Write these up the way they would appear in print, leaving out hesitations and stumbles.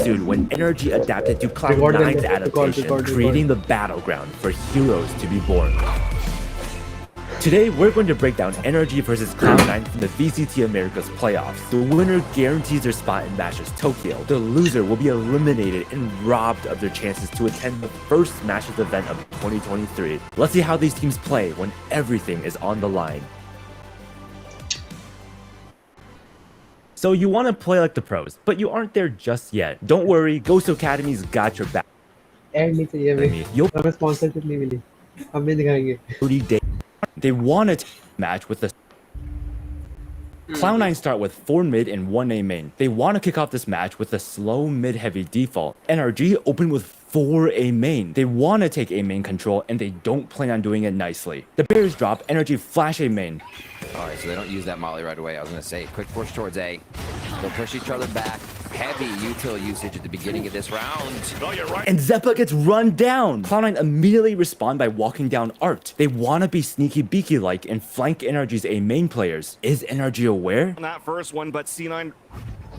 soon when Energy adapted to Cloud9's adaptation, creating the battleground for heroes to be born. Today, we're going to break down Energy versus Cloud9 from the VCT Americas playoffs. The winner guarantees their spot in Masters Tokyo. The loser will be eliminated and robbed of their chances to attend the first Masters event of 2023. Let's see how these teams play when everything is on the line. So you want to play like the pros, but you aren't there just yet. Don't worry, Ghost Academy's got your back. You'll They want to match with the Cloud9 start with 4 mid and 1 A main. They want to kick off this match with a slow mid-heavy default. NRG open with 4 A main. They want to take A main control and they don't plan on doing it nicely. The Bears drop, Energy flash A main. Alright, so they don't use that molly right away. I was going to say, quick push towards A. They'll push each other back. Heavy util usage at the beginning of this round. And Zeppa gets run down. Cloud9 immediately respond by walking down Art. They want to be sneaky beaky-like and flank Energy's A main players. Is Energy aware? On that first one, but C9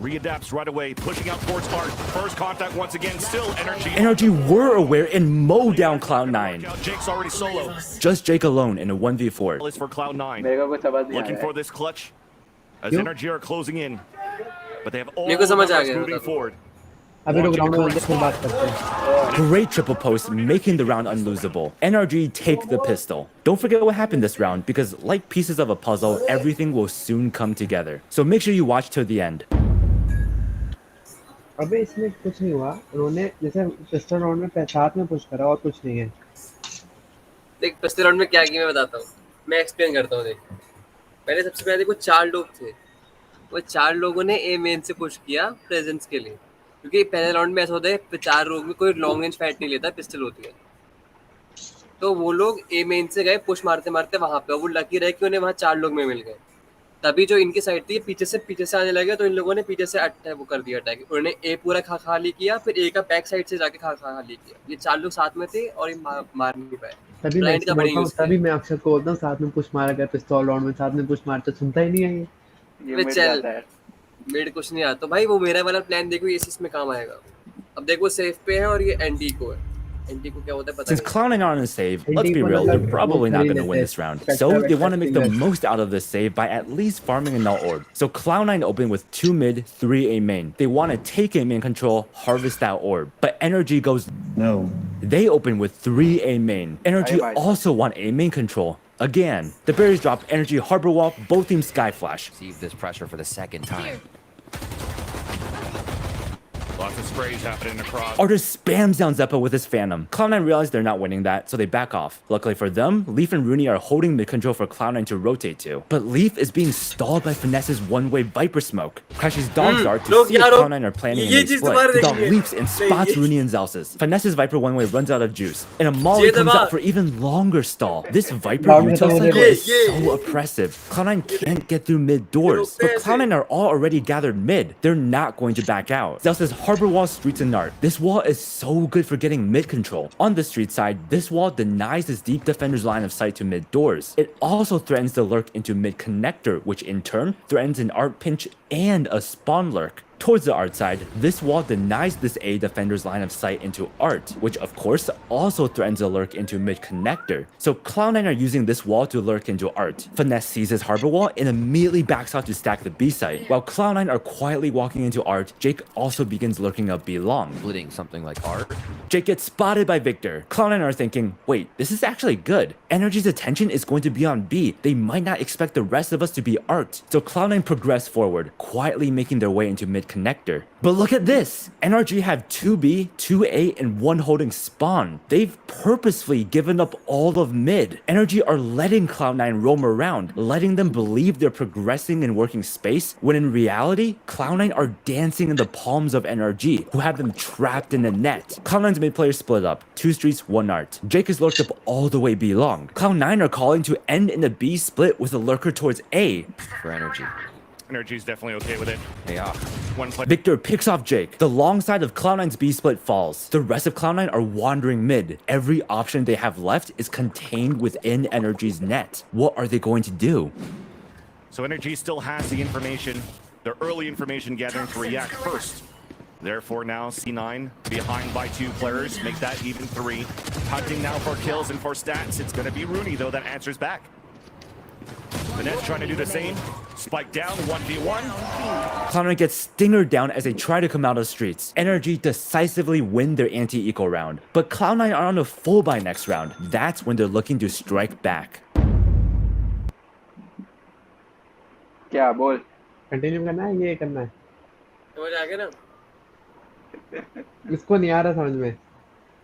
readapts right away, pushing out towards Art. First contact once again, still Energy. Energy were aware and mow down Cloud9. Jake's already solo. Just Jake alone in a 1v4. Is for Cloud9. Looking for this clutch as Energy are closing in. But they have all moving forward. Great triple post, making the round unlosable. NRG take the pistol. Don't forget what happened this round, because like pieces of a puzzle, everything will soon come together. So make sure you watch till the end. अबे इसमें कुछ नहीं हुआ उन्होंने जैसे pistol round में साथ में पुश करा और कुछ नहीं है देख पिस्टल राउंड में क्या किया मैं बताता हूँ मैं एक्सप्लेन करता हूँ देख पहले सबसे पहले देखो 4 लोग थे वो 4 लोगों ने ए मेन से पुश किया प्रेजेंस के लिए क्योंकि पहले राउंड में ऐसा होता है 4 लोग में कोई लॉन्ग रेंज फाइट नहीं लेता पिस्टल होती है तो वो लोग ए मेन से गए पुश मारते मारते वहां पे वो लकी रहे कि उन्हें वहां 4 लोग में मिल गए तभी जो इनकी साइड थी पीछे से आने लगे तो इन लोगों ने पीछे से अटैक वो कर दिया अटैक उन्होंने ए पूरा खाली किया फिर ए का बैक साइड से जाके खाली किया ये 4 लोग साथ में थे और ये मार नहीं पाए तभी मैं अक्षर को बोलता हूँ साथ में पुश मारा गया पिस्तौल राउंड में साथ में पुश मारते सुनता ही नहीं है ये चल मिड कुछ नहीं आता तो भाई वो मेरा वाला प्लान देखो ये इसमें काम आएगा अब देखो सेफ पे है और ये एंटी को है Since Cloud9 are on a save, let's be real, they're probably not going to win this round. So they want to make the most out of this save by at least farming a null orb. So Cloud9 open with 2 mid, 3 A main. They want to take A main control, harvest that orb. But Energy goes no. They open with 3 A main. Energy also want A main control. Again, the Berries drop Energy Harbor Wall, both teams Sky Flash. Receive this pressure for the second time. Lots of sprays happening across. Artis spams down Zeppa with his Phantom. Cloud9 realize they're not winning that, so they back off. Luckily for them, Leaf and Rooney are holding mid-control for Cloud9 to rotate to. But Leaf is being stalled by Finesse's one-way Viper smoke. Crashes Dog's Dart to see if Cloud9 are planning a split. The dog leaps and spots Rooney and Zelsis. Finesse's Viper one-way runs out of juice. And a Molly comes out for even longer stall. This Viper util cycle is so oppressive. Cloud9 can't get through mid doors. But Cloud9 are all already gathered mid. They're not going to back out. Zelsis Harbor Wall streets and Nart. This wall is so good for getting mid control. On the street side, this wall denies this deep defender's line of sight to mid doors. It also threatens the lurk into mid connector, which in turn threatens an art pinch and a spawn lurk. Towards the art side, this wall denies this A defender's line of sight into art, which of course also threatens a lurk into mid connector. So Cloud9 are using this wall to lurk into art. Finesse sees his harbor wall and immediately backs out to stack the B site. While Cloud9 are quietly walking into art, Jake also begins lurking up B long. Splitting something like art. Jake gets spotted by Victor. Cloud9 are thinking, wait, this is actually good. Energy's attention is going to be on B. They might not expect the rest of us to be art. So Cloud9 progress forward, quietly making their way into mid connector. But look at this! NRG have 2B, 2A, and 1 holding spawn. They've purposefully given up all of mid. Energy are letting Cloud9 roam around, letting them believe they're progressing and working space, when in reality, Cloud9 are dancing in the palms of NRG, who have them trapped in the net. Cloud9's mid players split up, 2 streets, 1 art. Jake is lurked up all the way B long. Cloud9 are calling to end in the B split with a lurker towards A. For Energy. Energy's definitely okay with it. Yeah. One play. Victor picks off Jake. The long side of Cloud9's B split falls. The rest of Cloud9 are wandering mid. Every option they have left is contained within Energy's net. What are they going to do? So Energy still has the information, their early information gathering to react first. Therefore now C9 behind by 2 players, make that even 3. Hunting now for kills and for stats. It's going to be Rooney though that answers back. Finesse trying to do the same. Spike down, 1v1. Cloud9 gets stingered down as they try to come out of the streets. Energy decisively win their anti-eco round. But Cloud9 are on a full buy next round. That's when they're looking to strike back. क्या बोल continue करना है ये करना है समझ आ गया ना इसको नहीं आ रहा समझ में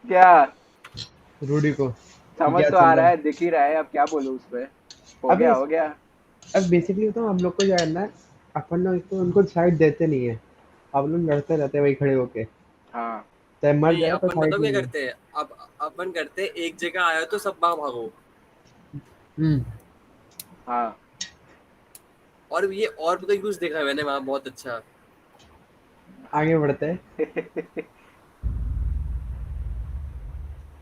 क्या रूडी को समझ तो आ रहा है, दिख ही रहा है, अब क्या बोलूं उस पे। हो गया। अब बेसिकली तो हम लोग को क्या करना है, अपन लोग तो उनको साइड देते नहीं है, आप लोग लड़ते रहते हैं वही खड़े होके। हाँ चाहे मर नहीं, जाए तो अपन साइड क्या करते हैं, अब अपन करते हैं एक जगह आया तो सब वहां भागो। हाँ और ये और भी यूज देखा है मैंने वहां, बहुत अच्छा। आगे बढ़ते हैं।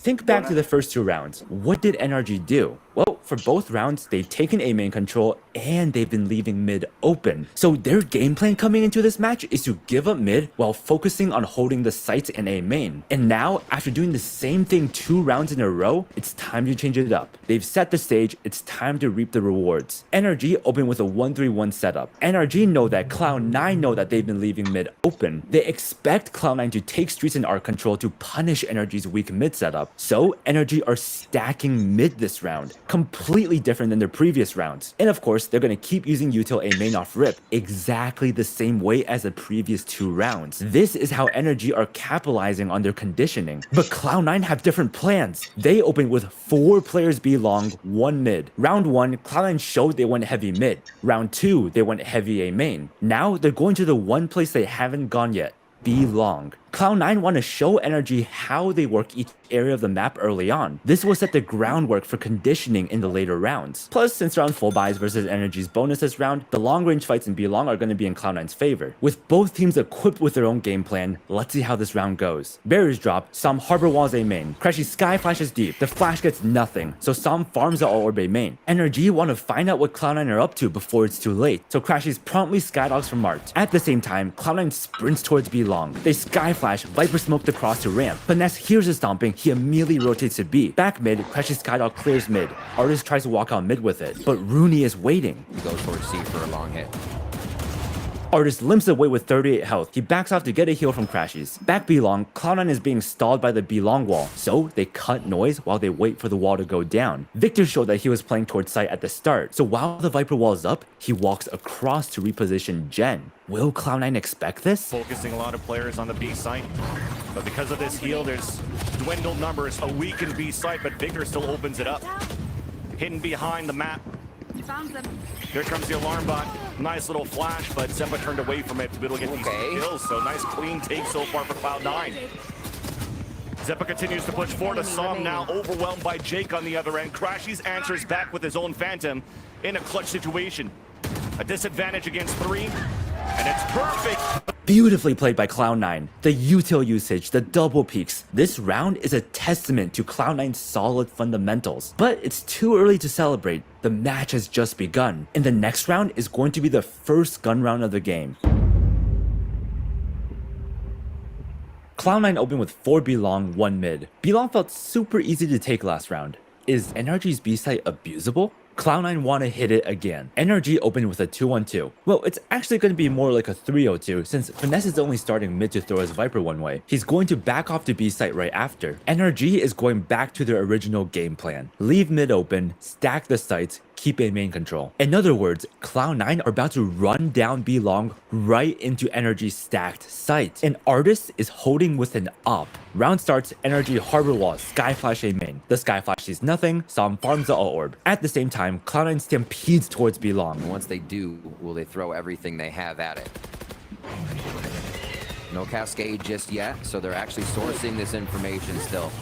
Think back to the first 2 rounds. What did NRG do? Well, for both rounds, they've taken A main control and they've been leaving mid open. So their game plan coming into this match is to give up mid while focusing on holding the sites in A main. And now, after doing the same thing 2 rounds in a row, it's time to change it up. They've set the stage, it's time to reap the rewards. NRG open with a 1-3-1 setup. NRG know that Cloud9 know that they've been leaving mid open. They expect Cloud9 to take streets and arc control to punish NRG's weak mid setup. So, NRG are stacking mid this round. Completely different than their previous rounds. And of course, they're going to keep using util A main off rip exactly the same way as the previous 2 rounds. This is how NRG are capitalizing on their conditioning. But Cloud9 have different plans. They open with 4 players B long, 1 mid. Round 1, Cloud9 showed they went heavy mid. Round 2, they went heavy A main. Now they're going to the one place they haven't gone yet. B long. Cloud9 want to show NRG how they work each area of the map early on. This will set the groundwork for conditioning in the later rounds. Plus, since they're on full buys versus NRG's bonus this round, the long-range fights in B long are going to be in Cloud9's favor. With both teams equipped with their own game plan, let's see how this round goes. Barriers drop, Som harbor walls A main. Crashy sky flashes deep. The flash gets nothing, so Som farms the all orb A main. NRG want to find out what Cloud9 are up to before it's too late, so Crashy's promptly skydogs from Mart. At the same time, Cloud9 sprints towards B long. They sky flash, Viper smoked across to ramp. Finesse hears a stomping, he immediately rotates to B. Back mid, Crashy skydog clears mid. Artist tries to walk out mid with it, but Rooney is waiting. He goes towards C for a long hit. Artist limps away with 38 health. He backs off to get a heal from Crashies. Back B long, Cloud9 is being stalled by the B long wall, so they cut noise while they wait for the wall to go down. Victor showed that he was playing towards site at the start, so while the Viper wall is up, he walks across to reposition Jen. Will Cloud9 expect this? Focusing a lot of players on the B site. But because of this heal, there's dwindled numbers. A weakened B site, but Victor still opens it up. Hidden behind the map. Found them. Here comes the alarm bot. Nice little flash, but Zeppa turned away from it to be able to get these kills. So nice clean take so far for Cloud9. Zeppa continues to push forward. Assam now overwhelmed by Jake on the other end. Crashies answers back with his own Phantom in a clutch situation. A disadvantage against 3, and it's perfect. Beautifully played by Cloud9. The util usage, the double peaks. This round is a testament to Cloud9's solid fundamentals. But it's too early to celebrate. The match has just begun. And the next round is going to be the first gun round of the game. Cloud9 opened with 4 B long, 1 mid. B long felt super easy to take last round. Is NRG's B site abusable? Cloud9 want to hit it again. NRG opened with a 2-1-2. Well, it's actually going to be more like a 3-0-2 since Finesse is only starting mid to throw his Viper one way. He's going to back off to B site right after. NRG is going back to their original game plan. Leave mid open, stack the sites, keep A main control. In other words, Cloud9 are about to run down B long right into NRG's stacked site. And Artist is holding with an up. Round starts, NRG harbor wall, sky flash A main. The sky flash sees nothing, Som farms the all orb. At the same time, Cloud9 stampedes towards B long. Once they do, will they throw everything they have at it? No cascade just yet, so they're actually sourcing this information still.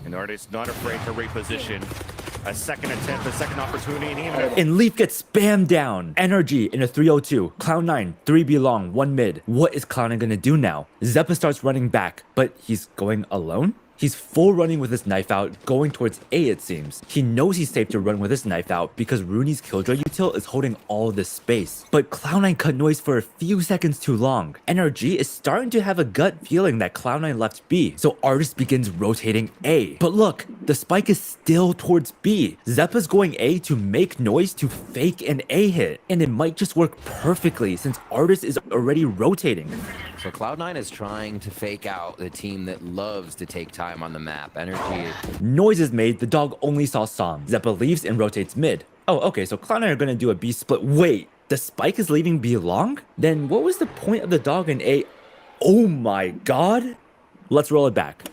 And Artist not afraid to reposition. A second attempt, a second opportunity, and even And Leaf gets spammed down. NRG in a 3-0-2. Cloud9, 3B long, 1 mid. What is Cloud9 gonna do now? Zeppa starts running back, but he's going alone? He's full running with his knife out, going towards A it seems. He knows he's safe to run with his knife out because Rooney's Killjoy util is holding all this space. But Cloud9 cut noise for a few seconds too long. NRG is starting to have a gut feeling that Cloud9 left B, so Artist begins rotating A. But look, the spike is still towards B. Zeppa's going A to make noise to fake an A hit, and it might just work perfectly since Artist is already rotating. So Cloud9 is trying to fake out the team that loves to take time on the map. Energy. Noise is made, the dog only saw Som. Zeppa leaves and rotates mid. Oh, okay, so Cloud9 are gonna do a B split. Wait, the spike is leaving B long? Then what was the point of the dog in A? Oh my god! Let's roll it back.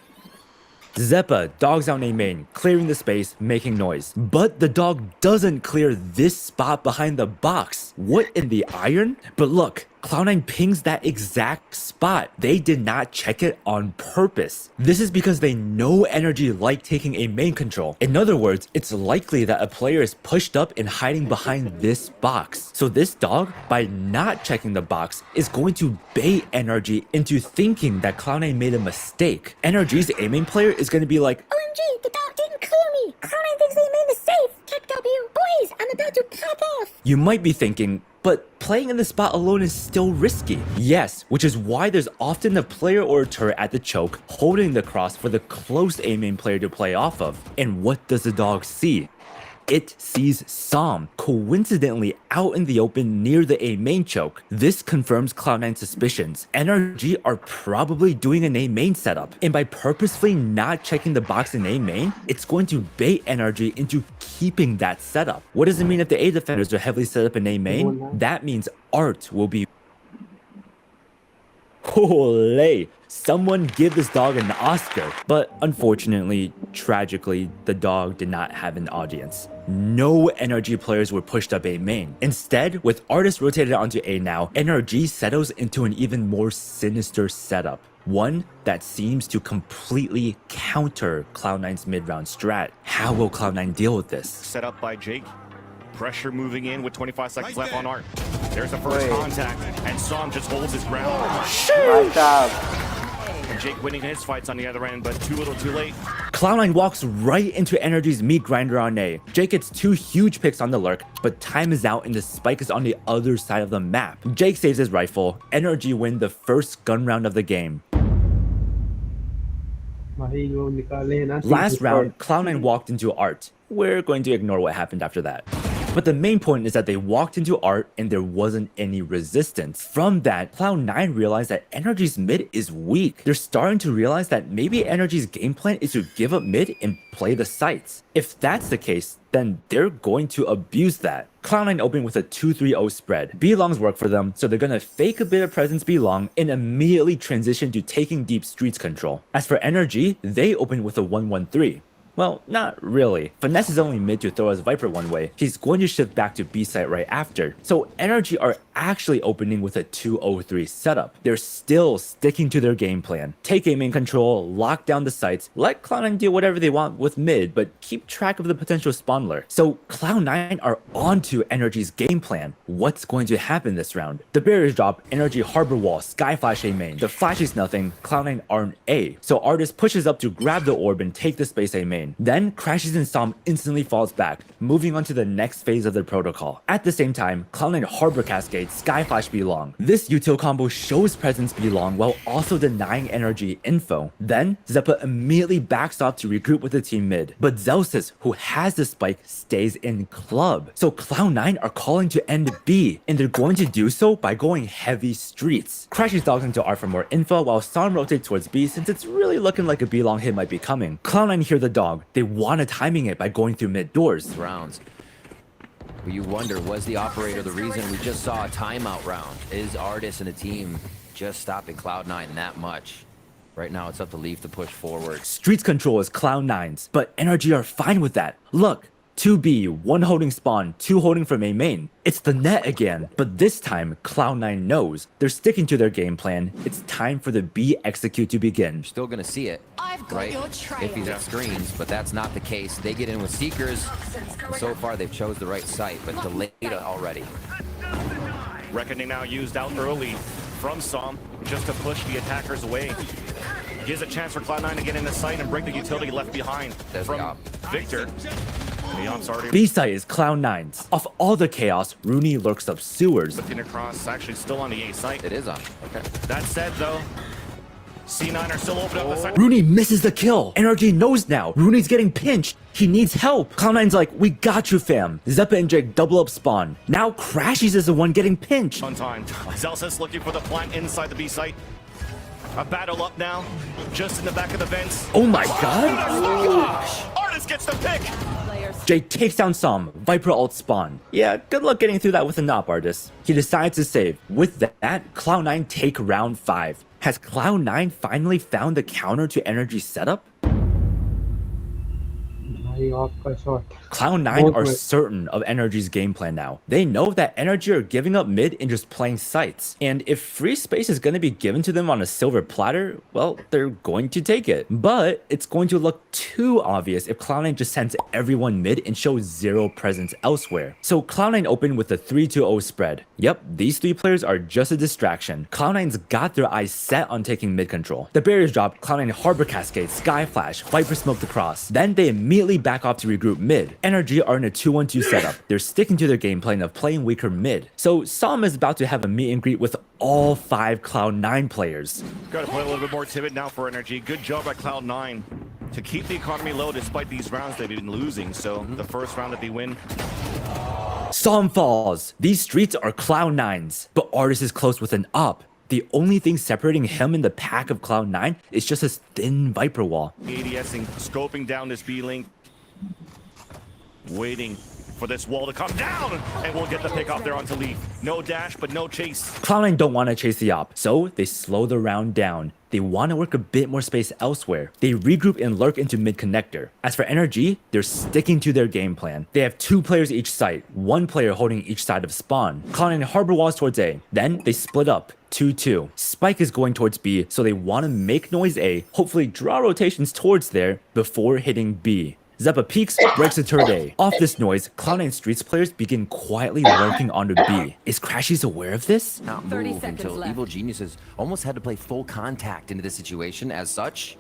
Zeppa dogs out A main, clearing the space, making noise. But the dog doesn't clear this spot behind the box. What in the iron? But look, Cloud9 pings that exact spot. They did not check it on purpose. This is because they know Energy like taking a main control. In other words, it's likely that a player is pushed up and hiding behind this box. So this dog, by not checking the box, is going to bait Energy into thinking that Cloud9 made a mistake. Energy's A main player is going to be like, OMG, the dog didn't clear me. Cloud9 thinks they made the safe. Tech W. Boys, I'm about to pop off. You might be thinking, but playing in the spot alone is still risky. Yes, which is why there's often a player or a turret at the choke holding the cross for the close A main player to play off of. And what does the dog see? It sees Som, coincidentally out in the open near the A main choke. This confirms Cloud9's suspicions. NRG are probably doing an A main setup, and by purposefully not checking the box in A main, it's going to bait NRG into keeping that setup. What does it mean if the A defenders are heavily set up in A main? That means Art will be... Holy! Someone give this dog an Oscar. But unfortunately, tragically, the dog did not have an audience. No NRG players were pushed up A main. Instead, with Artist rotated onto A now, NRG settles into an even more sinister setup. One that seems to completely counter Cloud9's mid-round strat. How will Cloud9 deal with this? Set up by Jake. Pressure moving in with 25 seconds left on Art. There's the first contact, and Som just holds his ground. And Jake winning his fights on the other end, but too little too late. Cloud9 walks right into Energy's meat grinder on A. Jake gets 2 huge picks on the lurk, but time is out and the spike is on the other side of the map. Jake saves his rifle. Energy win the first gun round of the game. Last round, Cloud9 walked into Art. We're going to ignore what happened after that. But the main point is that they walked into Art and there wasn't any resistance. From that, Cloud9 realized that Energy's mid is weak. They're starting to realize that maybe Energy's game plan is to give up mid and play the sites. If that's the case, then they're going to abuse that. Cloud9 opened with a 2-3-0 spread. B longs work for them, so they're gonna fake a bit of presence B long and immediately transition to taking deep streets control. As for Energy, they opened with a 1-1-3. Well, not really. Finesse is only mid to throw his Viper one way. He's going to shift back to B site right after. So Energy are actually opening with a 2-0-3 setup. They're still sticking to their game plan. Take A main control, lock down the sites, let Cloud9 do whatever they want with mid, but keep track of the potential spawn lure. So Cloud9 are onto Energy's game plan. What's going to happen this round? The barriers drop, Energy harbor wall, sky flash A main. The flash is nothing, Cloud9 aren't A. So Artist pushes up to grab the orb and take the space A main. Then crashes and Som instantly falls back, moving on to the next phase of their protocol. At the same time, Cloud9 harbor cascade, sky flash B long. This util combo shows presence B long while also denying Energy info. Then Zeppa immediately backs off to regroup with the team mid, but Zelsis, who has the spike, stays in club. So Cloud9 are calling to end B, and they're going to do so by going heavy streets. Crashes dogs into R for more info while Som rotates towards B since it's really looking like a B long hit might be coming. Cloud9 hear the dog. They wanted timing it by going through mid doors. Rounds. But you wonder, was the operator the reason we just saw a timeout round? Is Artist and the team just stopping Cloud9 that much? Right now, it's up to Leaf to push forward. Streets control is Cloud9's, but NRG are fine with that. Look, 2B, 1 holding spawn, 2 holding from A main. It's the net again, but this time Cloud9 knows. They're sticking to their game plan. It's time for the B execute to begin. Still gonna see it, I've got right? your trail. If he's at screens, but that's not the case. They get in with Seekers. So far, they've chose the right site, but delayed already. Reckoning now used out early from Som just to push the attackers away. Gives a chance for Cloud9 to get in the site and break the utility left behind There's the from op. Victor. The op's already B site is Cloud9's. Off all the chaos, Rooney lurks up sewers. looking across, actually still on the A site. It is on. Okay. That said, though, C9 are still open up the site. Rooney misses the kill. NRG knows now. Rooney's getting pinched. He needs help. Cloud9's like, we got you, fam. Zeppa and Jake double up spawn. Now Crashies is the one getting pinched. On time. Celsius looking for the plant inside the B site. A battle up now, just in the back of the vents. Oh my god. Gosh! Artist gets the pick! Jake takes down Som. Viper ult spawn. Yeah, good luck getting through that with a NOP artist. He decides to save. With that, Cloud9 take round 5. Has Cloud9 finally found the counter to Energy setup? भाई आपका shot. Cloud9 are Both certain of Energy's game plan now. They know that Energy are giving up mid and just playing sites. And if free space is going to be given to them on a silver platter, well, they're going to take it. But it's going to look too obvious if Cloud9 just sends everyone mid and shows zero presence elsewhere. So Cloud9 open with a 3-0 spread. Yep, these 3 players are just a distraction. Cloud9's got their eyes set on taking mid control. The barriers drop, Cloud9 Harbor Cascade, Sky Flash, Viper smoked across. Then they immediately back off to regroup mid. Energy are in a 2-1-2 setup. They're sticking to their game plan of playing weaker mid. So Som is about to have a meet and greet with all 5 Cloud9 players. Got to play a little bit more timid now for Energy. Good job by Cloud9 to keep the economy low despite these rounds they've been losing. So the first round that they win. Som falls. These streets are Cloud9's, but Artist is close with an up. The only thing separating him and the pack of Cloud9 is just his thin Viper wall. ADSing, scoping down this B link. Waiting for this wall to come down, and we'll get the pick off there onto Leaf. No dash, but no chase. Cloud9 don't want to chase the op, so they slow the round down. They want to work a bit more space elsewhere. They regroup and lurk into mid connector. As for NRG, they're sticking to their game plan. They have 2 players each site, 1 player holding each side of spawn. Cloud9 harbor walls towards A. Then they split up. 2-2. Spike is going towards B, so they want to make noise A, hopefully draw rotations towards there before hitting B. Zeppa peeks, breaks the turret A. Off this noise, Cloud9 Streets players begin quietly lurking onto B. Is Crashies aware of this? Not 30 move seconds until left. Evil Geniuses almost had to play full contact into the situation. As such,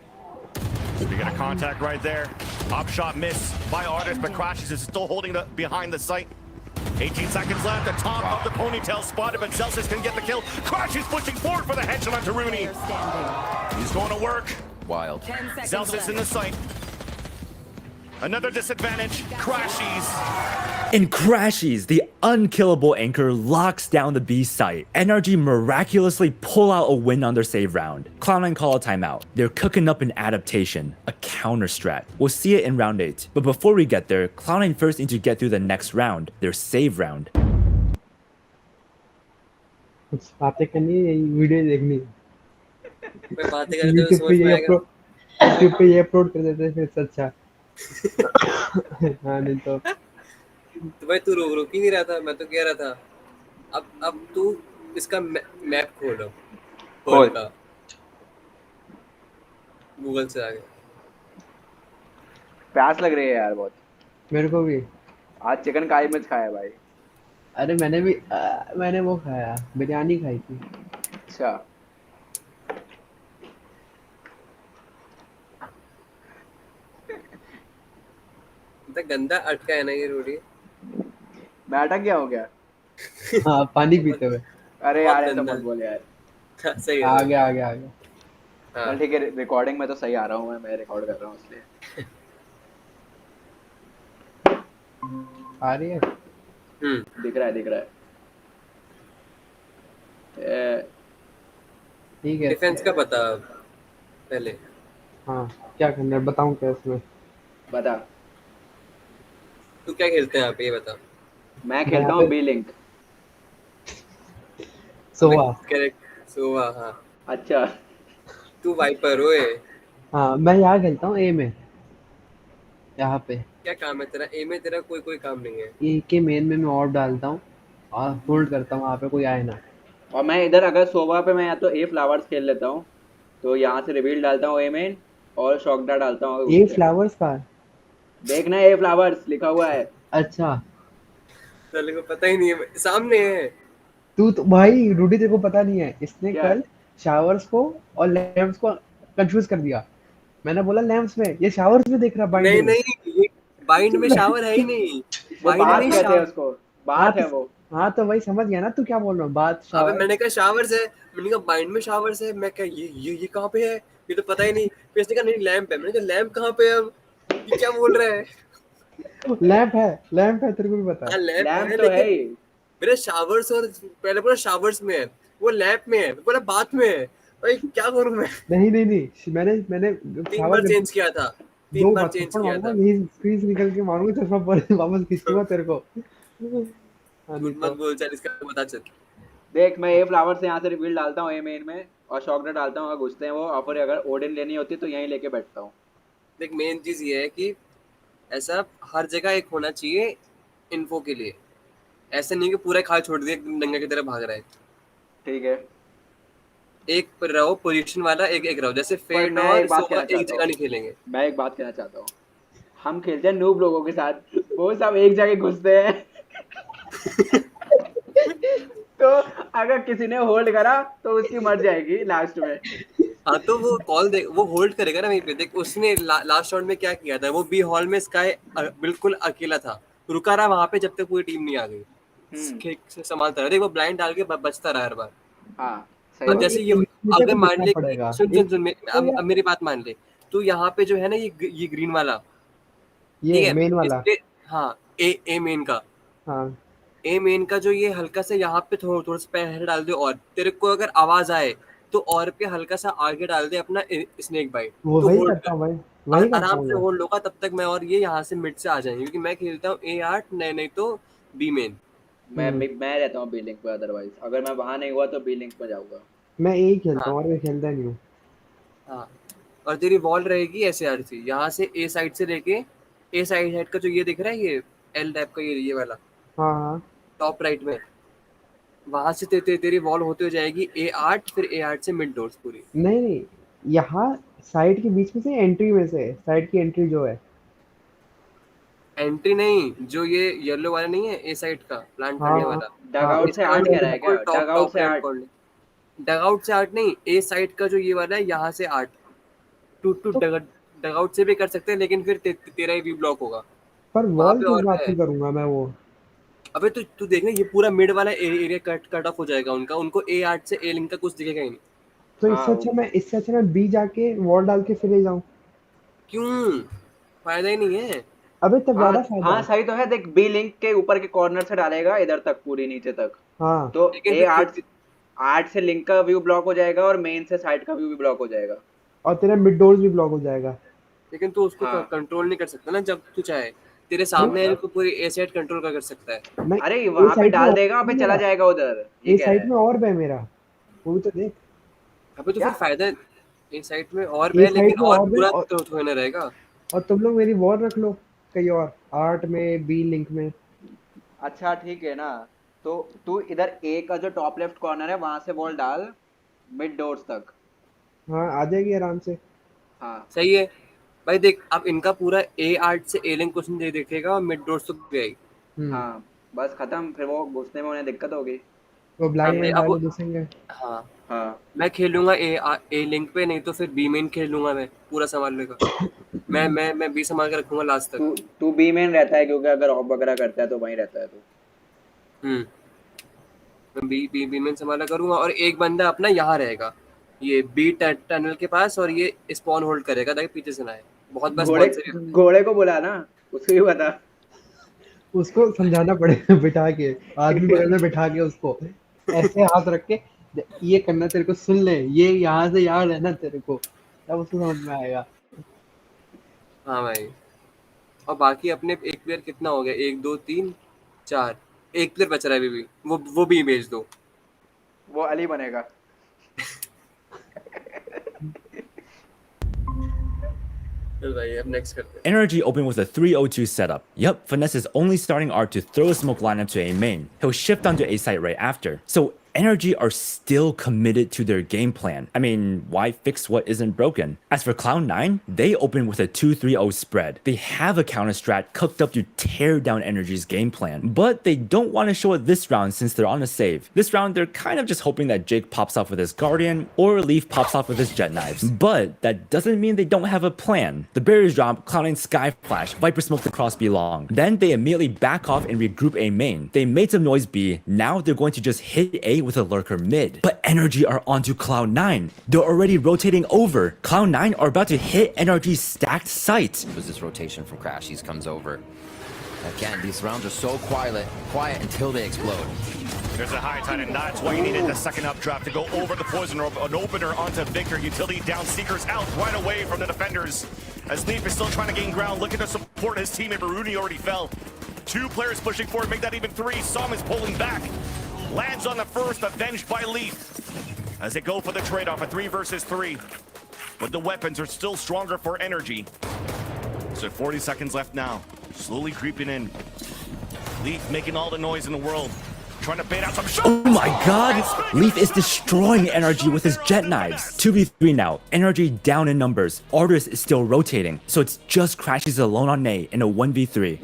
We get a contact right there. Op shot miss by Artist, but Crashes is still holding the behind the site. 18 seconds left. The top of the ponytail spotted, but Celsius can get the kill. Crashes pushing forward for the headshot onto Rooney. Player standing. He's going to work. wild. 10 seconds Celsius in the left. sight. Another disadvantage. Crashies. In Crashies, the unkillable anchor locks down the B site. NRG miraculously pull out a win on their save round. Cloud9 call a timeout. They're cooking up an adaptation, a counter strat. We'll see it in round 8. But before we get there, Cloud9 first need to get through the next round, their save round. कुछ बातें करनी है, यही video देखनी है। मैं बातें करते हुए यूट्यूब पे समझ में ये आएगा। अपलोड यूट्यूब पे ये अपलोड कर देते हैं फिर से अच्छा। हाँ नहीं तो तो भाई तू रुक ही नहीं रहा था, मैं तो कह रहा था अब तू इसका मैप खोलो खोल। का गूगल से आगे। प्यास लग रही है यार बहुत। मेरे को भी। आज चिकन काली मिर्च खाया भाई। अरे मैंने वो खाया, बिरयानी खाई थी। अच्छा इतना गंदा अटका है ना ये रोटी। मैं अटक गया हो क्या? हाँ पानी पीते हुए। अरे बहुत यार ऐसा गंदा। मत बोल यार। हाँ, सही है। आ गया। हाँ। चल ठीक है, रिकॉर्डिंग में तो सही आ रहा हूँ मैं रिकॉर्ड कर रहा हूँ इसलिए। आ रही है। दिख रहा है। ठीक है। डिफेंस का पता पहले। हाँ क्या करना है बताऊँ क्या इसमें? बता। तू क्या खेलते हैं यहाँ पे ये बता। मैं खेलता हूँ बी लिंक। सोवा। करेक्ट सोवा। हाँ अच्छा तू वाइपर ओए। हाँ मैं यहाँ खेलता हूँ ए में, यहाँ पे। क्या काम है तेरा ए में? तेरा कोई काम नहीं है। ए के मेन में मैं ऑफ डालता हूँ और होल्ड करता हूँ वहाँ पे कोई आए ना। और मैं इधर अगर सोवा पे मैं या तो ए फ्लावर्स खेल लेता हूँ तो यहाँ से रिवील डालता हूँ ए में और शॉकडा डालता हूँ। ए फ्लावर्स का देखना ए फ्लावर्स लिखा हुआ है। अच्छा तेरे को पता ही नहीं है, सामने है। तू तो भाई रूडी तेरे को पता नहीं है, इसने क्या? कल शावर्स को और लैंप्स को कंफ्यूज कर दिया। मैंने बोला लैंप्स में, ये शावर्स में देख रहा बाइंड नहीं में। नहीं, ये बाइंड में शावर है ही नहीं। वो बाइंड बात में कहते हैं शावर। उसको, हाँ बात है तो वो। हाँ तो वही समझ गया ना तू क्या बोल रहा हूँ, बात अबे शावर। मैंने कहा शावर्स है, मैंने कहा बाइंड में शावर्स है, मैं क्या ये कहाँ पे है, ये तो पता ही नहीं। फिर इसने कहा नहीं लैंप है, मैंने कहा लैंप कहाँ पे है अब, ये क्या बोल रहा है। लैंप है तेरे को भी पता हाँ है। लैंप लैम्प है तो है लेकिन ही। मेरे शावर्स और पहले पूरा शावर्स में है, वो लैंप में है, पूरा बाथ में है। भाई क्या करूं मैं। नहीं नहीं नहीं, मैंने तीन शावर बार करके चेंज किया था, तीन दो बार बार चेंज थप्पड़ किया मारूंगा, था। यही स्क्रीन से निकल के मारूंगा, चश्मा वापस खींच दूंगा तेरे को। हाँ नहीं झूठ मत तो बोल, चल इसका पता चल। देख मैं ए फ्लावर से यहाँ से रिवील डालता हूँ ए मेन में, और शॉकडा डालता हूँ, अगर घुसते हैं वो, और फिर अगर ओडिन लेनी होती है तो यहीं लेके बैठता हूँ। देख मेन चीज ये है कि ऐसा हर जगह एक होना चाहिए इन्फो के लिए। ऐसा नहीं कि पूरा खाल छोड़ दिया नंगे की तरह भाग रहा है। ठीक है। एक पर रहो पोजीशन वाला, एक एक रहो, जैसे पर फेड मैं और एक बात सोवा कहना एक चाहता जगह हूँ, नहीं खेलेंगे। मैं एक बात कहना चाहता हूँ, हम खेलते हैं नूब लोगों के साथ, वो सब एक जगह घुसते हैं। तो अगर किसी ने होल्ड करा तो उसकी मर जाएगी लास्ट में। हाँ तो वो कॉल दे, वो होल्ड करेगा ना वहीं पे। देख उसने लास्ट राउंड में क्या किया था, वो बी हॉल में स्काई बिल्कुल अकेला था, रुका रहा वहां पे जब तक पूरी टीम नहीं आ गई। हम्म। संभालता रहा, देख वो ब्लाइंड डाल के बचता रहा हर बार। हाँ सही अब तो बात जैसे है। ये, मुझे अगर तो मान देखना ले कि पड़ेगा सुन सुन एक सुन तो अब मेरी बात मान ले, तो यहाँ पे जो है ना ये ग्रीन वाला, ठीक ये है मेन इस वाला। पे। हाँ ए मेन का, हाँ ए मेन का जो ये हल्का सा यहाँ पे थोड़ा सा पैर डाल दे, और तेरे को अगर आवाज आए तो और पे हल्का सा आगे डाल दे अपना स्नेक बाइट। वो तो वही होल्ड करता कर, हूँ भाई, वही करता आराम हूँ से मैं। होल्ड होगा तब तक मैं और ये यहाँ से मिड से आ जाएंगे, क्योंकि मैं खेलता हूँ A8, नहीं नहीं तो बी मेन। हम्म। मैं रहता हूँ बी लिंक पे, अदरवाइज अगर मैं वहां नहीं हुआ तो बी लिंक पे जाऊंगा। मैं यही खेलता हाँ हूँ और मैं खेलता नहीं हूँ। हाँ। और तेरी वॉल रहेगी ऐसे यार से, यहाँ से ए साइड से लेके, ए साइड का जो ये दिख रहा है, ये एल टाइप का, ये वाला हाँ हाँ। टॉप राइट में, वहां से तेरी वॉल होते हो जाएगी A8, फिर A8 से मिड डोर्स पूरी। नहीं नहीं, यहाँ साइड के बीच में से, एंट्री में से, साइड की एंट्री जो है। एंट्री नहीं, जो ये येलो वाला नहीं है ए साइड का प्लांट हाँ करने हाँ वाला, हाँ, डगआउट से उसके आठ अंदर कह रहा है बिल्कुल क्या? टॉप डगआउट टॉप से राइट 8? कॉर्नर। डगआउट से 8 नहीं, ए साइड का जो ये वाला है यहाँ से 8। टू तो डगआउट से भी कर सकते हैं, लेकिन फिर तेरा ही वी ब्लॉक होगा पर वहां वॉल पे। किस और बात है, की करूंगा मैं वो। अबे तू देखना, ये पूरा मिड वाला एरिया कट ऑफ हो जाएगा उनका, उनको A8 से ए लिंक का कुछ दिखेगा ही नहीं। तो हाँ इससे अच्छा मैं बी जाके वॉल डाल के फिर ले जाऊं। क्यों, फायदा ही नहीं है। अबे तब हाँ ज्यादा फायदा हाँ है। सही तो है। देख बी लिंक के ऊपर के कॉर्नर से डालेगा इधर तक, पूरी नीचे तक। हाँ, तो लेकिन ए फिर 8, 8 से लिंक का व्यू ब्लॉक हो जाएगा, और मेन से साइड का व्यू भी ब्लॉक हो जाएगा। और तेरा मिड डोर्स भी ब्लॉक हो जाएगा। लेकिन तू उसको हाँ कंट्रोल नहीं कर सकता ना जब तू चाहे, तेरे नहीं, सामने है मतलब, तो पूरी ए साइड कंट्रोल कर सकता है। मैं अरे ए वहां पे साइड में डाल और देगा, है फिर चला मेरा, जाएगा उधर, ये ए कह रहा साइड है। में और है मेरा, वो भी तो देख। अबे तो क्या? फिर फायदा, ए साइड में और ए है लेकिन साइड में और और है, पूरा तो होने रहेगा। और तुम लोग मेरी वॉल रख लो कहीं और, आर्ट में, बी लिंक में। अच्छा ठीक है ना, तो तू इधर ए का जो टॉप लेफ्ट कॉर्नर है वहां से बॉल डाल मिड डोर्स तक। हाँ आ जाएगी आराम से। हाँ सही है भाई। देख अब इनका पूरा A8 से ए लिंक क्वेश्चन दे देखेगा और मिड डोर्स तक गई। हम्म। हाँ बस खत्म, फिर वो घुसने में उन्हें दिक्कत होगी। वो ब्लाइंड अब वाले घुसेंगे। हाँ, हाँ मैं खेलूंगा ए लिंक पे, नहीं तो फिर बी मेन खेल लूंगा मैं पूरा संभाल लेगा। मैं बी संभाल के रखूंगा लास्ट तक। तू तू बी मेन रहता है, क्योंकि अगर ऑफ वगैरह करता है तो वहीं रहता है तू। हम्म, मैं बी मेन संभाला करूंगा, और एक बंदा अपना यहाँ रहेगा, ये बी टनल के पास, और ये स्पॉन होल्ड करेगा ताकि पीछे से ना आए। बहुत बार घोड़े स्पॉन से भी होता है। घोड़े को बुला ना, उसको भी बता। उसको समझाना पड़ेगा बिठा के, आदमी बगल में बिठा के उसको, ऐसे हाथ रख के, ये करना तेरे को, सुन ले ये यहाँ से यहाँ रहना तेरे को, तब उसको समझ में आएगा। हाँ भाई। और बाकी अपने एक प्लेयर कितना हो गया, 1 2 3 4, एक प्लेयर बच रहा है अभी भी, वो भी भेज दो। वो अली बनेगा। चल भाई अब नेक्स्ट करते हैं। Energy opened with a 3-0-2 setup. Yup, Finesse is only starting art to throw a smoke lineup to A main. He'll shift onto A site right after. So Energy are still committed to their game plan. I mean, why fix what isn't broken? As for Cloud9, they open with a 2-3-0 spread. They have a counter strat cooked up to tear down Energy's game plan, but they don't want to show it this round since they're on a save. This round, they're kind of just hoping that Jake pops off with his Guardian or Leaf pops off with his Jet Knives. But that doesn't mean they don't have a plan. The barriers drop, Cloud9 Sky Flash, Viper smoke the cross B long. Then they immediately back off and regroup A main. They made some noise B, now they're going to just hit A with a lurker mid. But Energy are onto Cloud9. They're already rotating over. Cloud9 are about to hit Energy's stacked site. Was this rotation from Crashies comes over. Again, these rounds are so quiet until they explode. There's a high tide, and that's why you needed the second updraft to go over the poison orb, an opener onto Victor. Utility down, Seekers out right away from the defenders. As Leaf is still trying to gain ground, looking to support his teammate, but Rudy already fell. 2 players pushing forward, make that even 3. Som is pulling back. Lands on the first, avenged by Leaf. As they go for the trade-off, a 3 versus 3. But the weapons are still stronger for Energy. So 40 seconds left now. Slowly creeping in. Leaf making all the noise in the world. Trying to bait out some shots. Oh my god! Leaf is destroying Energy with his Jet Knives. 2v3 now. Energy down in numbers. Artis is still rotating, so it's just Crashies alone on A in a 1v3.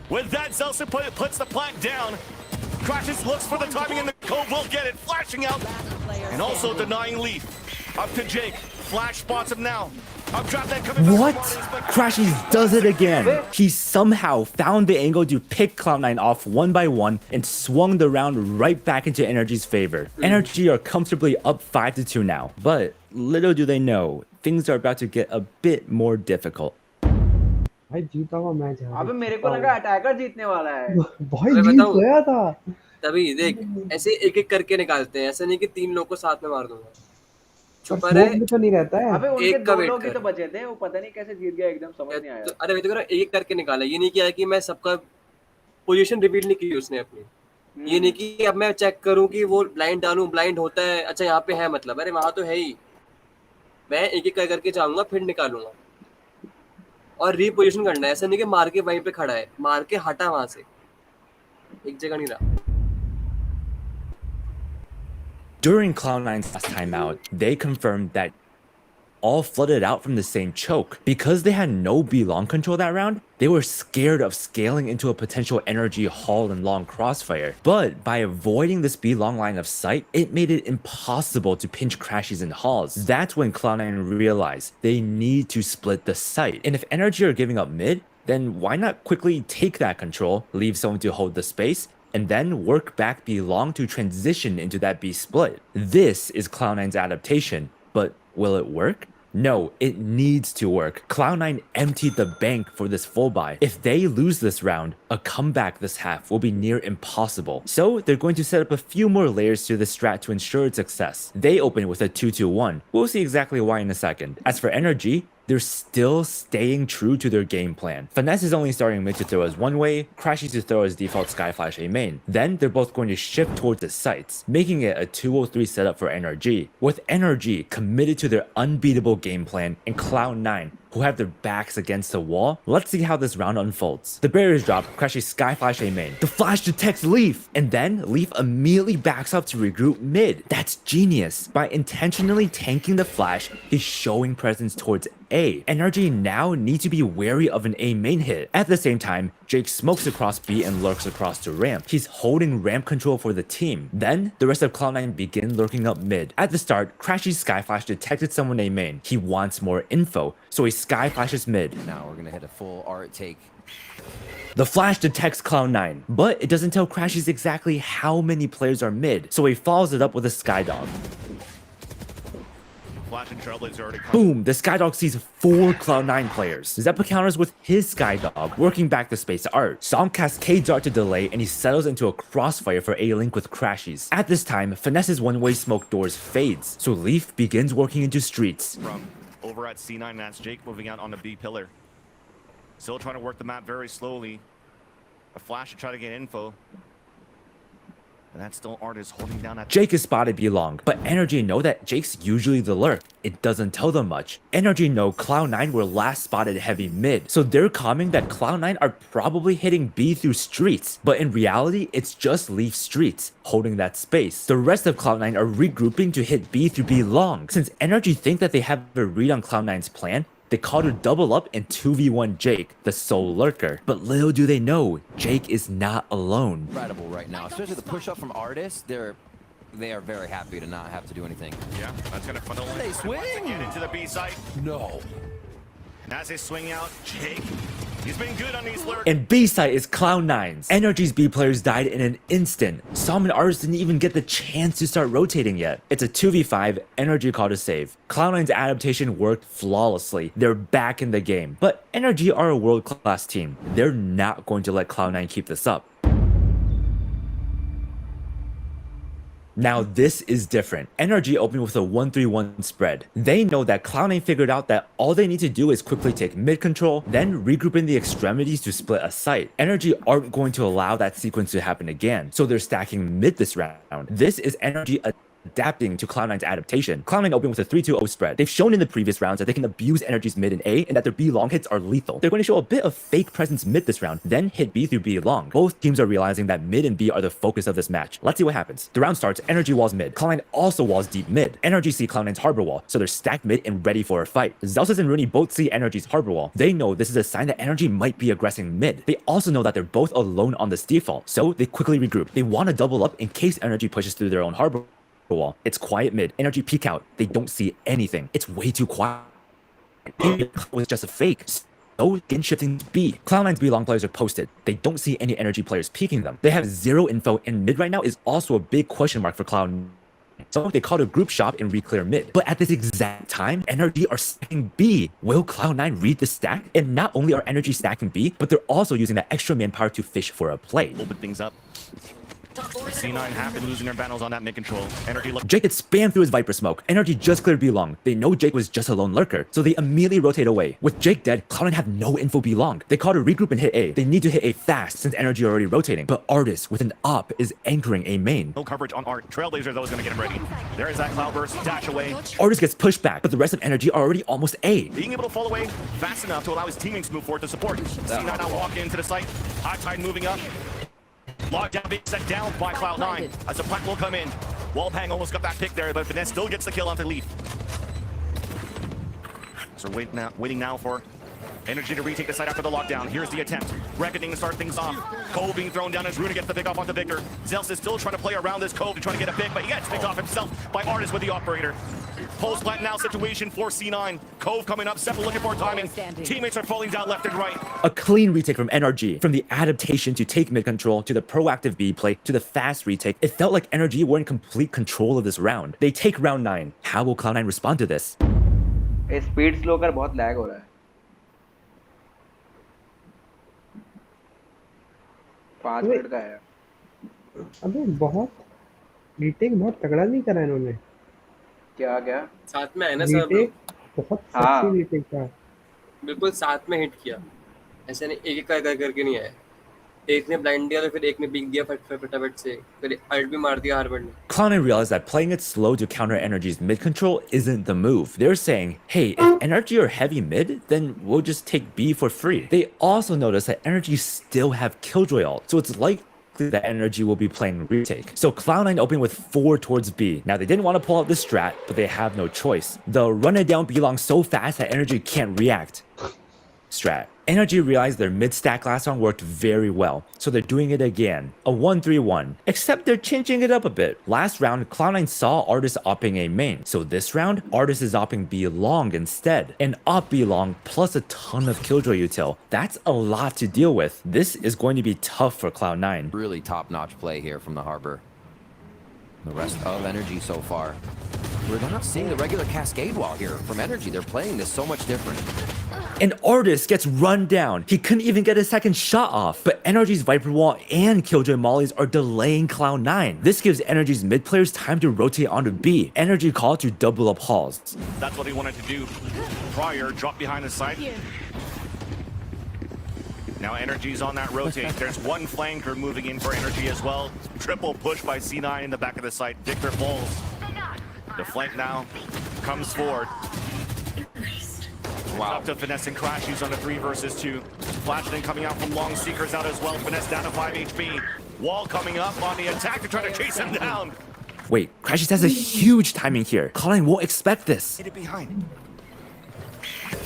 With that, Zelson puts the plaque down. Crashes, looks for the timing, and the Cove will get it. Flashing out. And also denying Leaf. Up to Jake. Flash spots him now. Updraft that coming back. What? Crashies does it again. He somehow found the angle to pick Cloud9 off one by one and swung the round right back into Energy's favor. Energy are comfortably up 5-2 now. But little do they know, things are about to get a bit more difficult. भाई जीता हुआ match है अबे मेरे को लगा attacker जीतने वाला है भाई जीत गया था तभी देख ऐसे एक एक करके निकालते हैं ऐसा नहीं कि 3 लोग को साथ में मार दूंगा छुपा रहे तो नहीं रहता है अबे उनके एक का 2 वेट लोग ही कर। तो बचे थे वो पता नहीं कैसे जीत गया एकदम समझ नहीं आया अरे वही तो कह रहा हूं, एक एक करके निकाला ये नहीं किया कि मैं सबका पोजीशन रिवील नहीं की उसने अपनी ये नहीं कि अब मैं चेक करूं कि वो ब्लाइंड डालूं ब्लाइंड होता है अच्छा यहाँ पे है मतलब अरे वहां तो है ही मैं एक एक करके जाऊंगा फिर निकालूंगा और रीपोजिशन करना है ऐसा नहीं कि मार के वहीं पे खड़ा है मार के हटा वहां से एक जगह नहीं रहा During Cloud9's last timeout, they confirmed that all flooded out from the same choke. Because they had no B-long control that round, they were scared of scaling into a potential Energy haul and long crossfire. But by avoiding this B-long line of sight, it made it impossible to pinch Crashies and hauls. That's when Cloud9 realized they need to split the site. And if Energy are giving up mid, then why not quickly take that control, leave someone to hold the space, and then work back B-long to transition into that B split. This is Cloud9's adaptation, but will it work? No, it needs to work. Cloud9 emptied the bank for this full buy. If they lose this round, a comeback this half will be near impossible. So they're going to set up a few more layers to the strat to ensure its success. They open with a 2-2-1. We'll see exactly why in a second. As for Energy, they're still staying true to their game plan. Finesse is only starting mid to throw as one way, Crashies to throw as default Skyflash A main. Then they're both going to shift towards the sites, making it a 2-0-3 setup for NRG. With NRG committed to their unbeatable game plan and Cloud9, who have their backs against the wall, let's see how this round unfolds. The barriers drop, Crashies Skyflash A main. The flash detects Leaf, and then Leaf immediately backs up to regroup mid. That's genius. By intentionally tanking the flash, he's showing presence towards A. NRG now need to be wary of an A main hit. At the same time, Jake smokes across B and lurks across to ramp. He's holding ramp control for the team. Then, the rest of Cloud9 begin lurking up mid. At the start, Crashies Skyflash detected someone A main. He wants more info, so he Skyflashes mid. Now we're gonna hit a full art take. The flash detects Cloud9, but it doesn't tell Crashies exactly how many players are mid, so he follows it up with a Skydog. Flash and Trailblazer already come. Boom, the Skydog sees 4 Cloud9 players. Zeppa counters with his Skydog, working back the space to Art. Som cascades Art to delay, and he settles into a crossfire for A-Link with Crashies. At this time, Finesse's one-way smoke doors fades, so Leaf begins working into streets. From over at C9, that's Jake moving out on the B pillar. Still trying to work the map very slowly. A flash to try to get info. And that's still Artist holding down that. Jake is spotted B long, but Energy know that Jake's usually the lurk. It doesn't tell them much. Energy know Cloud9 were last spotted heavy mid, so they're calming that Cloud9 are probably hitting B through streets, but in reality, it's just Leaf streets, holding that space. The rest of Cloud9 are regrouping to hit B through B long. Since Energy think that they have a read on Cloud9's plan, they call to double up and 2v1 Jake, the sole lurker. But little do they know, Jake is not alone. Incredible right now, especially the push up from Artist. They are very happy to not have to do anything. Yeah, that's gonna funnel in. They swing! Once again into the B site. No. And as they swing out, Jake, he's been good on these lurks. And B side is Cloud9's. Energy's B players died in an instant. Some and Artist didn't even get the chance to start rotating yet. It's a 2v5, Energy call to save. Cloud9's adaptation worked flawlessly. They're back in the game. But Energy are a world-class team. They're not going to let Cloud9 keep this up. Now this is different. Energy opened with a 1-3-1 spread. They know that Cloud9 figured out that all they need to do is quickly take mid control, then regroup in the extremities to split a site. Energy aren't going to allow that sequence to happen again, so they're stacking mid this round. This is Energy adapting to Cloud9's adaptation. Cloud9 opened with a 3-2-0 spread. They've shown in the previous rounds that they can abuse Energy's mid and A and that their B long hits are lethal. They're going to show a bit of fake presence mid this round, then hit B through B long. Both teams are realizing that mid and B are the focus of this match. Let's see what happens. The round starts, Energy walls mid. Cloud9 also walls deep mid. Energy see Cloud9's harbor wall, so they're stacked mid and ready for a fight. Zelsis and Rooney both see Energy's harbor wall. They know this is a sign that Energy might be aggressing mid. They also know that they're both alone on this default, so they quickly regroup. They want to double up in case Energy pushes through their own harbor wall. It's quiet mid. Energy peek out. They don't see anything. It's way too quiet. It was just a fake. So again shifting to B. Cloud9's B long players are posted. They don't see any Energy players peeking them. They have zero info, and mid right now is also a big question mark for Cloud9. So they call a group shop and re-clear mid. But at this exact time, Energy are stacking B. Will Cloud9 read the stack? And not only are Energy stacking B, but they're also using that extra manpower to fish for a play. Open things up. C9 have been losing their battles on that mid control. Energy look. Jake gets spammed through his Viper smoke. Energy just cleared B long. They know Jake was just a lone lurker, so they immediately rotate away. With Jake dead, Cloud9 have no info B long. They call to regroup and hit A. They need to hit A fast since Energy are already rotating, but Artist with an op is anchoring A main. No coverage on Art. Trailblazer though is going to get him ready. There is that Cloudburst dash away. Artist gets pushed back, but the rest of Energy are already almost A. Being able to fall away fast enough to allow his teammates to move forward to support. C9 now walk into the site. Hot Tide moving up. Lockdown being set down by Cloud9 as the plant will come in. Wallpang almost got that pick there, but Finesse still gets the kill onto Leaf. So waiting now for Energy to retake the site after the lockdown. Here's the attempt. Reckoning to start things off. Cove being thrown down as Rudy gets the pick off onto Victor. Zels is still trying to play around this Cove to try to get a pick, but he gets picked off himself by Artist with the operator. Post plant now situation for C9. Cove coming up, Seppa looking for timing. Teammates are falling down left and right. A clean retake from NRG. From the adaptation to take mid control, to the proactive B play, to the fast retake, it felt like NRG were in complete control of this round. They take round 9. How will Cloud9 respond to this? Speed slow कर बहुत lag हो रहा है 5 minute का है अबे बहुत retake बहुत तगड़ा नहीं करा इन्होंने क्या क्या साथ में है ना सब बहुत सच्ची रीटेक था बिल्कुल साथ में हिट किया ऐसे नहीं एक एक करके नहीं आया एक ने ब्लाइंड दिया तो फिर एक ने पिक दिया फटाफट से फिर अल्ट भी मार दिया हार्बर ने Cloud9 realized that playing it slow to counter Energy's mid control isn't the move. They're saying, hey, if Energy are heavy mid, then we'll just take B for free. They also notice that Energy still have Killjoy ult, so it's likely that Energy will be playing retake. So Cloud9 opened with 4 towards B. Now they didn't want to pull out this strat, but they have no choice. They'll run it down B long so fast that Energy can't react. Strat. Energy realized their mid-stack last round worked very well, so they're doing it again. A 1-3-1, except they're changing it up a bit. Last round, Cloud9 saw Artist opping A main, so this round, Artist is opping B long instead. An op B long plus a ton of Killjoy util. That's a lot to deal with. This is going to be tough for Cloud9. Really top-notch play here from the Harbor. The rest of Energy so far. We're not seeing the regular cascade wall here from Energy. They're playing this so much different. An Artist gets run down. He couldn't even get a second shot off. But Energy's Viper Wall and Killjoy Mollies are delaying Cloud9. This gives Energy's mid players time to rotate onto B. Energy call to double up halls. That's what they wanted to do. Prior dropped behind the site. Now Energy's on that rotate. There's one flanker moving in for Energy as well. Triple push by C9 in the back of the site. Victor falls. The flank now comes forward. Wow. Up to Finesse and Crash. He's on a 3 versus 2. Flashing coming out from long. Seekers out as well. Finesse down to 5 HP. Wall coming up on the attack to try to chase him down. Wait, Crashes has a huge timing here. Cloud9 won't expect this. Hit it behind.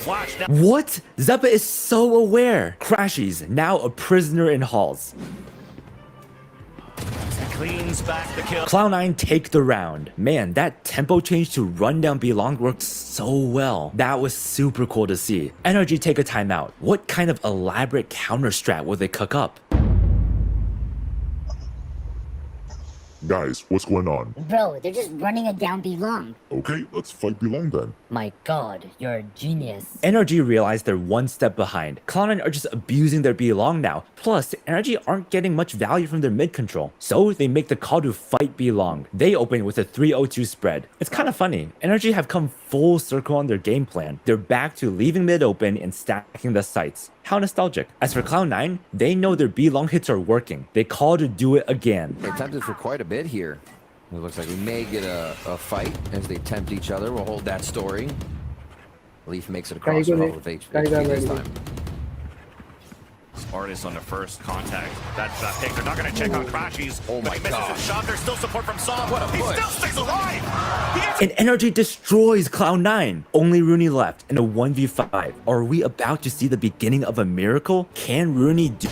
Flash down. What? Zeppa is so aware. Crashies, now a prisoner in halls. Cleans back the kill. Cloud9 take the round. Man, that tempo change to run down B-Long worked so well. That was super cool to see. Energy take a timeout. What kind of elaborate counter strat will they cook up? Guys, what's going on? Bro, they're just running it down belong. Okay, let's fight Belong then. My god, you're a genius. Energy realized they're one step behind. Cloud9 are just abusing their B-Long now. Plus, Energy aren't getting much value from their mid control. So they make the call to fight B-Long. They open with a 3-0-2 spread. It's kind of funny. Energy have come full circle on their game plan. They're back to leaving mid open and stacking the sites. How nostalgic. As for Cloud9, they know their B-Long hits are working. They call to do it again. They tempted for quite a bit here. It looks like we may get a fight as they tempt each other. We'll hold that story. Leaf makes it across the road with HP this time. Artist on the first contact. That's that pick. They're not going to check on Crashies. Oh my But he misses God. his shot. There's still support from Som. What a He push. still stays alive. And Energy destroys Cloud9. Only Rooney left in a 1v5. Are we about to see the beginning of a miracle? Can Rooney do...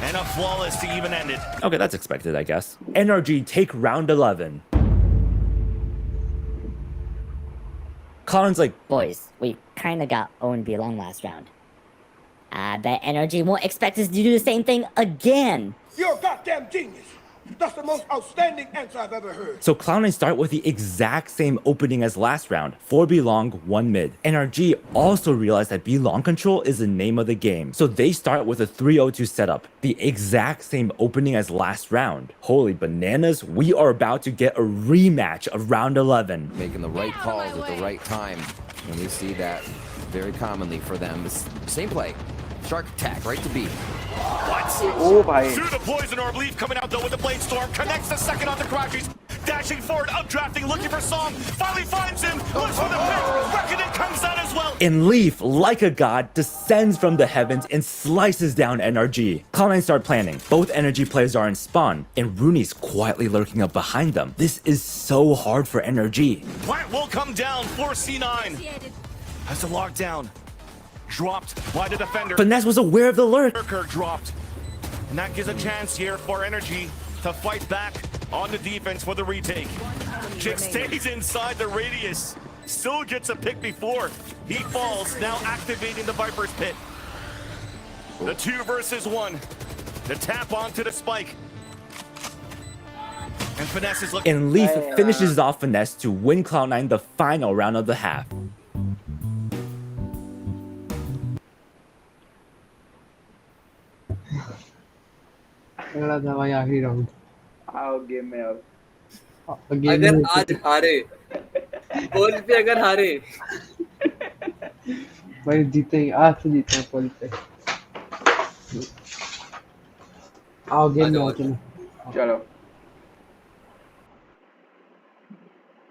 And a flawless to even end it. Okay, that's expected, I guess. Energy take round 11. Cloud9's like, Boys, we kinda got owned belong last round. I bet Energy won't expect us to do the same thing again. You're a goddamn genius. That's the most outstanding answer I've ever heard. so Cloud9 start with the exact same opening as last round. 4 B-Long, 1 mid. NRG also realized that B-Long control is the name of the game. So they start with a 3-0-2 setup. The exact same opening as last round. Holy bananas, we are about to get a rematch of round 11. Making the right calls at the right time. And we see that very commonly for them. Same play. Shark attack, right to B. What? Oh, bhai. Through the poison orb, Leaf coming out though with the blade storm. Connects the second on the Crashies. Dashing forward, updrafting, looking for Som. Finally finds him. Looks for the pick. Reckoning comes down as well. And Leaf, like a god, descends from the heavens and slices down NRG. Cloud9 start planning. Both energy players are in spawn, and Rooney's quietly lurking up behind them. This is so hard for NRG. Plant will come down for C9. Has to lock down. Dropped by the defender. Finesse was aware of the lurk. Lurker dropped. And that gives a chance here for Energy to fight back on the defense for the retake. Chick stays inside the radius. Still gets a pick before he falls. Now activating the Viper's Pit. The 2 versus 1. The tap onto the spike. And Finesse is looking. And Leaf finishes off Finesse to win Cloud9 the final round of the half. अगला था भाई आखिरी round आओ game में अब अगर आज हारे पोल पे अगर हारे भाई जीते ही आज से जीते हैं पोल पे आओ गेम में आओ चलो चलो